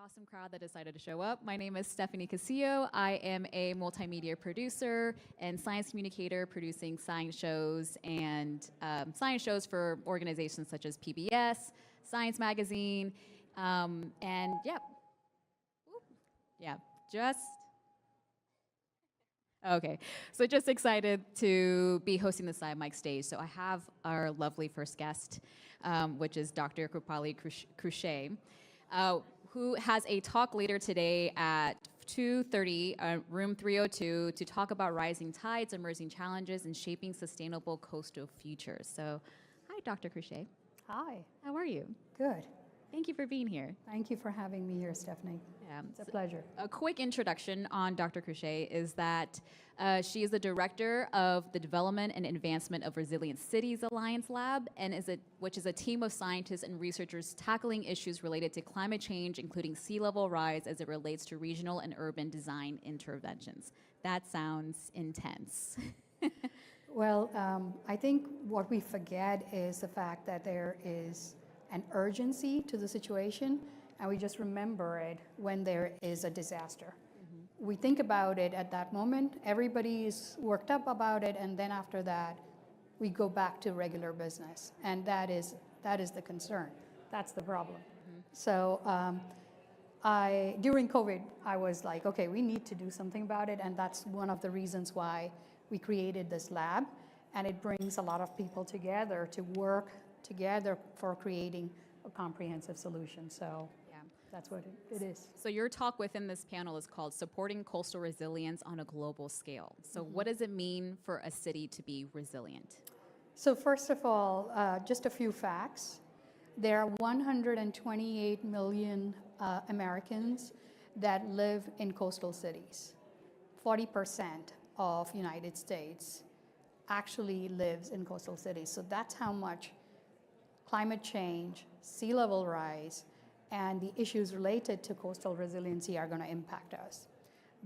awesome crowd that decided to show up. My name is Stephanie Castillo. I am a multimedia producer and science communicator producing science shows and science shows for organizations such as PBS, Science Magazine, and just okay. So just excited to be hosting the Sci-Mic stage. So I have our lovely first guest, which is Dr. Krupali Krusche, who has a talk later today at 2:30, room 302, to talk about rising tides, emerging challenges, and shaping sustainable coastal futures. So, hi, Dr. Krusche. Hi. How are you? Good. Thank you for being here. Thank you for having me here, Stephanie. Yeah, it's a pleasure. A quick introduction on Dr. Krusche is that she is the director of the Development and Advancement of Resilient Cities Alliance Lab, and which is a team of scientists and researchers tackling issues related to climate change, including sea level rise as it relates to regional and urban design interventions. That sounds intense. Well, I think what we forget is the fact that there is an urgency to the situation, and we just remember it when there is a disaster. Mm-hmm. We think about it at that moment, everybody is worked up about it, and then after that, we go back to regular business, and that is the concern. That's the problem. Mm-hmm. So during COVID, I was like, okay, we need to do something about it, and that's one of the reasons why we created this lab, and it brings a lot of people together to work together for creating a comprehensive solution. So yeah, that's what it is. So your talk within this panel is called Supporting Coastal Resilience on a Global Scale. So what does it mean for a city to be resilient? So first of all, just a few facts. There are 128 million Americans that live in coastal cities. 40% of United States actually lives in coastal cities. So that's how much climate change, sea level rise, and the issues related to coastal resiliency are going to impact us.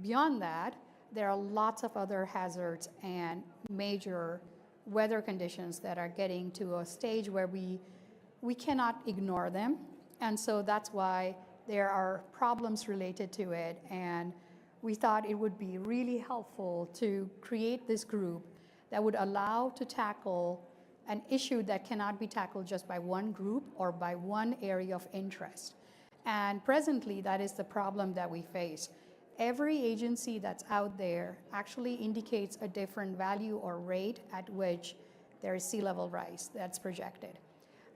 Beyond that, there are lots of other hazards and major weather conditions that are getting to a stage where we cannot ignore them. And so that's why there are problems related to it. And we thought it would be really helpful to create this group that would allow to tackle an issue that cannot be tackled just by one group or by one area of interest. And presently, that is the problem that we face. Every agency that's out there actually indicates a different value or rate at which there is sea level rise that's projected.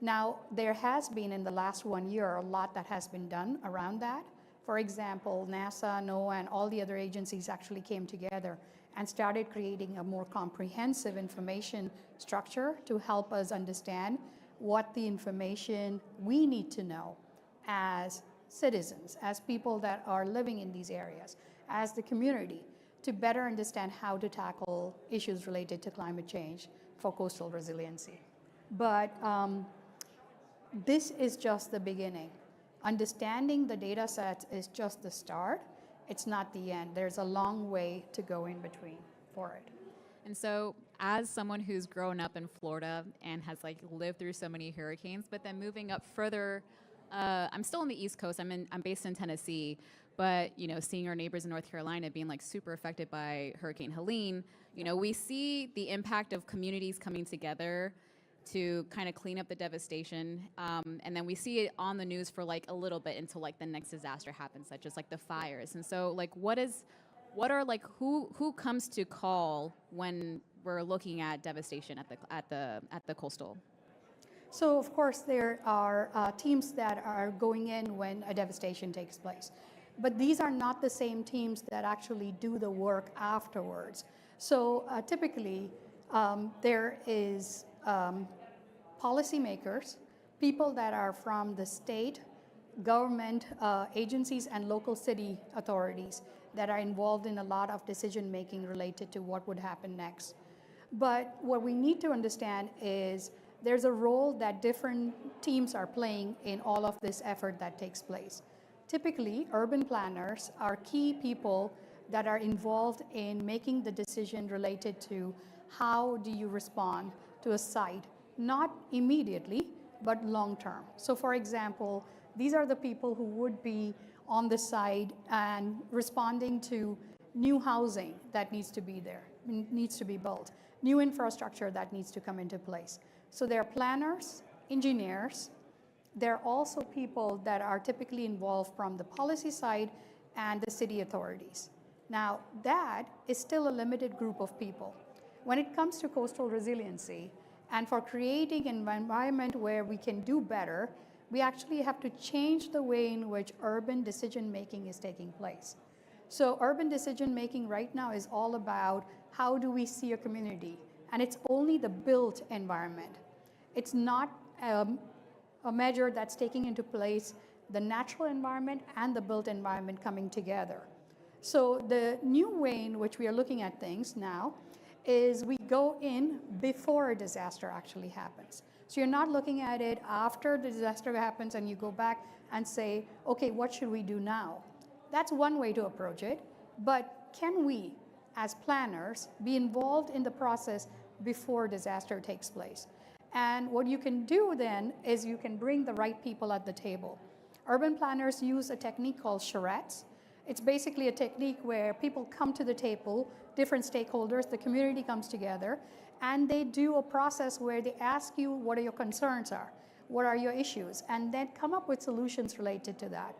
Now, there has been in the last 1 year a lot that has been done around that. For example, NASA, NOAA, and all the other agencies actually came together and started creating a more comprehensive information structure to help us understand what the information we need to know as citizens, as people that are living in these areas, as the community, to better understand how to tackle issues related to climate change for coastal resiliency. But this is just the beginning. Understanding the data sets is just the start. It's not the end. There's a long way to go in between for it. And so as someone who's grown up in Florida and has lived through so many hurricanes, but then moving up further, I'm still on the East Coast. I'm based in Tennessee, but seeing our neighbors in North Carolina being super affected by Hurricane Helene, we see the impact of communities coming together to kind of clean up the devastation, and then we see it on the news for a little bit until the next disaster happens, such as the fires. And so who comes to call when we're looking at devastation at the coastal? So of course there are teams that are going in when a devastation takes place, but these are not the same teams that actually do the work afterwards. So typically there is policymakers, people that are from the state, government agencies, and local city authorities that are involved in a lot of decision making related to what would happen next. But what we need to understand is there's a role that different teams are playing in all of this effort that takes place. Typically, urban planners are key people that are involved in making the decision related to how do you respond to a site, not immediately, but long term. So for example, these are the people who would be on the site and responding to new housing that needs to be there, needs to be built, new infrastructure that needs to come into place. So there are planners, engineers. There are also people that are typically involved from the policy side and the city authorities. Now, that is still a limited group of people. When it comes to coastal resiliency and for creating an environment where we can do better, we actually have to change the way in which urban decision-making is taking place. So urban decision-making right now is all about how do we see a community, and it's only the built environment. It's not a measure that's taking into place the natural environment and the built environment coming together. So the new way in which we are looking at things now is we go in before a disaster actually happens. So you're not looking at it after the disaster happens and you go back and say, okay, what should we do now? That's one way to approach it, but can we, as planners, be involved in the process before disaster takes place? And what you can do then is you can bring the right people at the table. Urban planners use a technique called charrettes. It's basically a technique where people come to the table, different stakeholders, the community comes together, and they do a process where they ask you what your concerns are, what are your issues, and then come up with solutions related to that.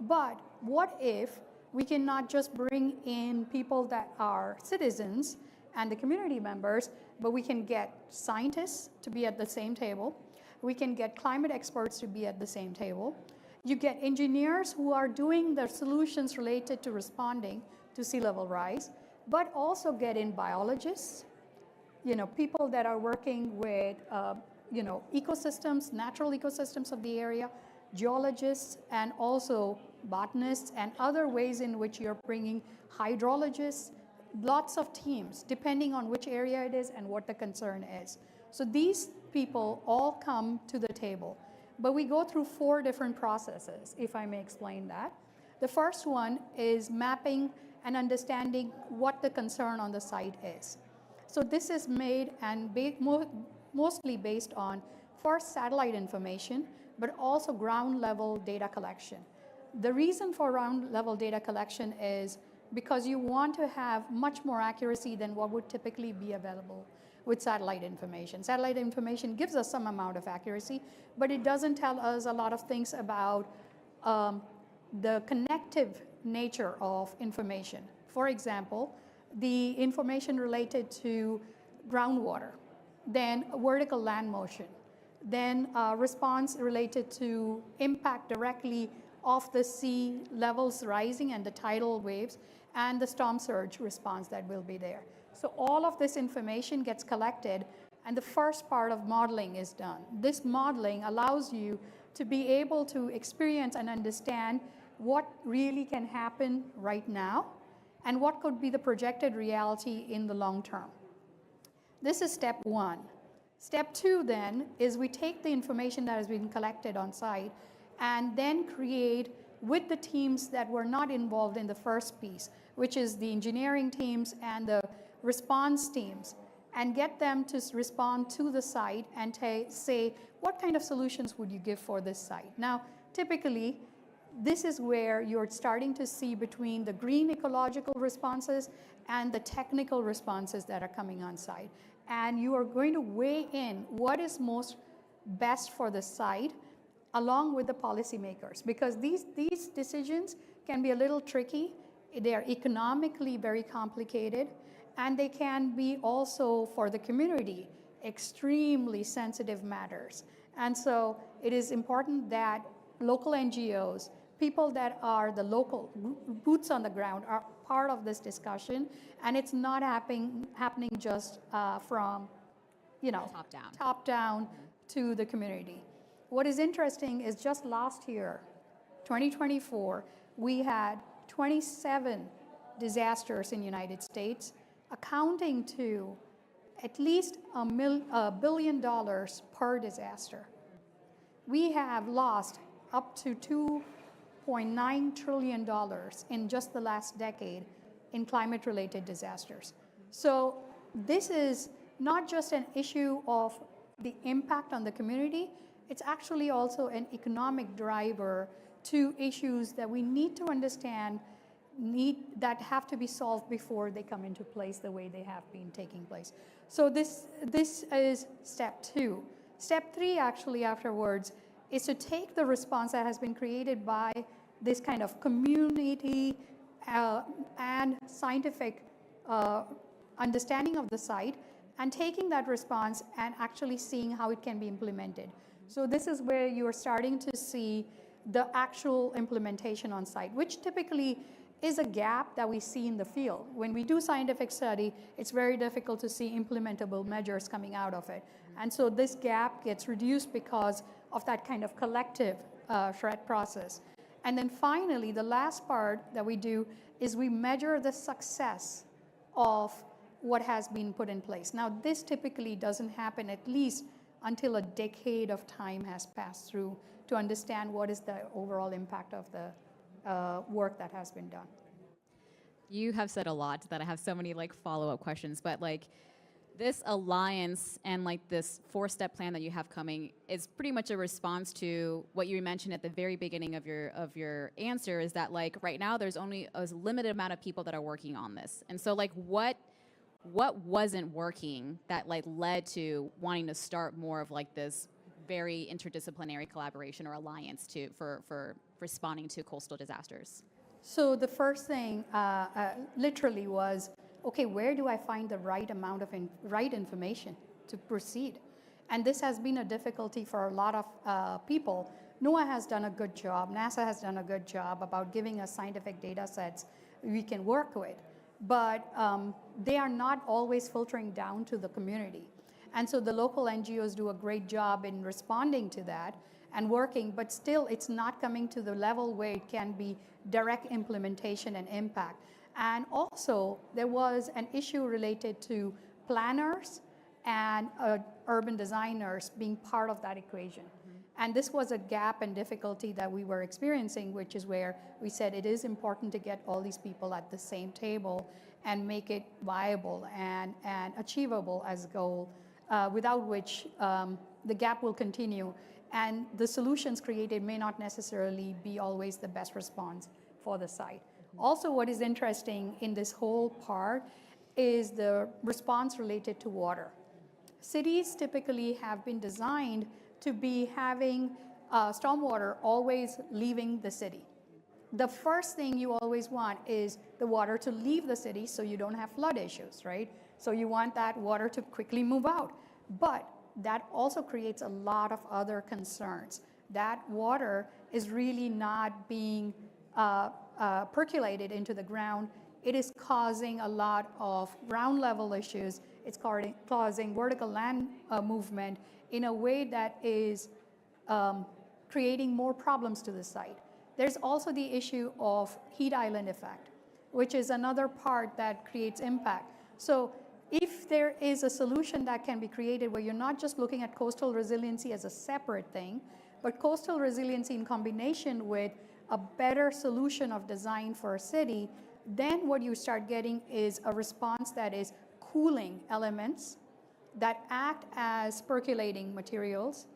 But what if we can not just bring in people that are citizens and the community members, but we can get scientists to be at the same table. We can get climate experts to be at the same table. You get engineers who are doing the solutions related to responding to sea level rise, but also get in biologists, people that are working with, ecosystems, natural ecosystems of the area, geologists, and also botanists, and other ways in which you're bringing hydrologists, lots of teams, depending on which area it is and what the concern is. So these people all come to the table. But we go through 4 different processes, if I may explain that. The first one is mapping and understanding what the concern on the site is. So this is made and mostly based on first satellite information, but also ground level data collection. The reason for ground level data collection is because you want to have much more accuracy than what would typically be available with satellite information. Satellite information gives us some amount of accuracy, but it doesn't tell us a lot of things about the connective nature of information. For example, the information related to groundwater, then vertical land motion, then response related to impact directly of the sea levels rising and the tidal waves, and the storm surge response that will be there. So all of this information gets collected, and the first part of modeling is done. This modeling allows you to be able to experience and understand what really can happen right now and what could be the projected reality in the long term. This is step 1. Step 2 then is we take the information that has been collected on site and then create with the teams that were not involved in the first piece, which is the engineering teams and the response teams, and get them to respond to the site and say, what kind of solutions would you give for this site? Now, typically, this is where you're starting to see between the green ecological responses and the technical responses that are coming on site. And you are going to weigh in what is most best for the site along with the policymakers, because these decisions can be a little tricky. They are economically very complicated, and they can be also for the community extremely sensitive matters. And so it is important that local NGOs, people that are the local boots on the ground, are part of this discussion, and it's not happening just from top down to the community. What is interesting is just last year, 2024, we had 27 disasters in the United States, accounting to at least $1 billion per disaster. We have lost up to $2.9 trillion in just the last decade in climate-related disasters. So this is not just an issue of the impact on the community, it's actually also an economic driver to issues that we need to understand, that have to be solved before they come into place the way they have been taking place. So this is step 2. Step 3 actually afterwards is to take the response that has been created by this kind of community and scientific understanding of the site, and taking that response and actually seeing how it can be implemented. So this is where you are starting to see the actual implementation on site, which typically is a gap that we see in the field. When we do scientific study, it's very difficult to see implementable measures coming out of it. And so this gap gets reduced because of that kind of collective threat process. And then finally, the last part that we do is we measure the success of what has been put in place. Now, this typically doesn't happen at least until a decade of time has passed through to understand what is the overall impact of the work that has been done. You have said a lot that I have so many like follow-up questions, but like this alliance and like this 4-step plan that you have coming is pretty much a response to what you mentioned at the very beginning of your answer, is that like right now there's only a limited amount of people that are working on this. And so like what wasn't working that like led to wanting to start more of like this very interdisciplinary collaboration or alliance for responding to coastal disasters? So the first thing literally was, okay, where do I find the right amount of right information to proceed? And this has been a difficulty for a lot of people. NOAA has done a good job, NASA has done a good job about giving us scientific data sets we can work with, but they are not always filtering down to the community. And so the local NGOs do a great job in responding to that and working, but still it's not coming to the level where it can be direct implementation and impact. And also there was an issue related to planners and urban designers being part of that equation. And this was a gap and difficulty that we were experiencing, which is where we said it is important to get all these people at the same table and make it viable and achievable as a goal, without which the gap will continue. And the solutions created may not necessarily be always the best response for the site. Also, what is interesting in this whole part is the response related to water. Cities typically have been designed to be having stormwater always leaving the city. The first thing you always want is the water to leave the city so you don't have flood issues, right? So you want that water to quickly move out. But that also creates a lot of other concerns. That water is really not being percolated into the ground. It is causing a lot of ground level issues. It's causing vertical land movement in a way that is creating more problems to the site. There's also the issue of heat island effect, which is another part that creates impact. So if there is a solution that can be created where you're not just looking at coastal resiliency as a separate thing, but coastal resiliency in combination with a better solution of design for a city, then what you start getting is a response that is cooling elements that act as percolating materials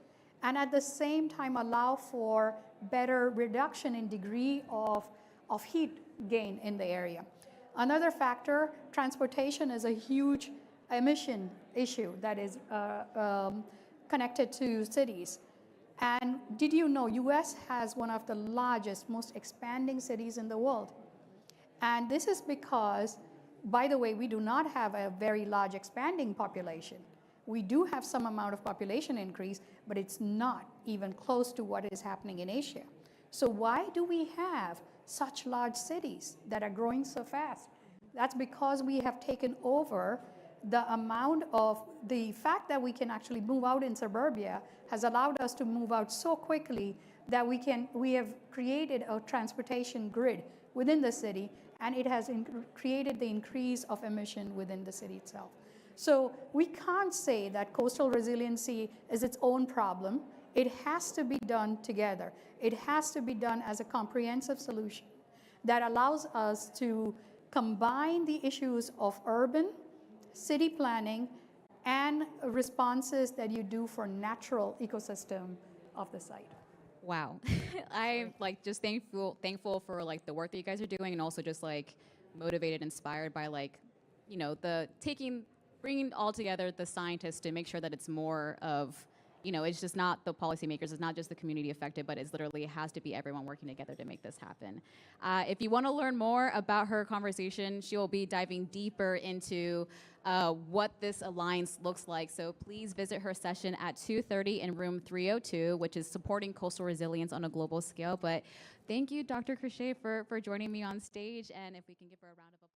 and at the same time allow for better reduction in degree of heat gain in the area. Another factor, transportation is a huge emission issue that is connected to cities. And did you know US has one of the largest, most expanding cities in the world? And this is because, by the way, we do not have a very large expanding population. We do have some amount of population increase, but it's not even close to what is happening in Asia. So why do we have such large cities that are growing so fast? That's because we have taken over the amount of the fact that we can actually move out in suburbia has allowed us to move out so quickly that we have created a transportation grid within the city, and it has created the increase of emission within the city itself. So we can't say that coastal resiliency is its own problem. It has to be done together. It has to be done as a comprehensive solution that allows us to combine the issues of urban, city planning, and responses that you do for natural ecosystem of the site. Wow. I'm like just thankful for like the work that you guys are doing, and also just like motivated, inspired by like, the bringing all together the scientists to make sure that it's more of, it's just not the policymakers, it's not just the community affected, but it's literally has to be everyone working together to make this happen. If you want to learn more about her conversation, she will be diving deeper into what this alliance looks like. So please visit her session at 2:30 in room 302, which is supporting coastal resilience on a global scale. But thank you, Dr. Krusche, for joining me on stage. And if we can give her a round of applause.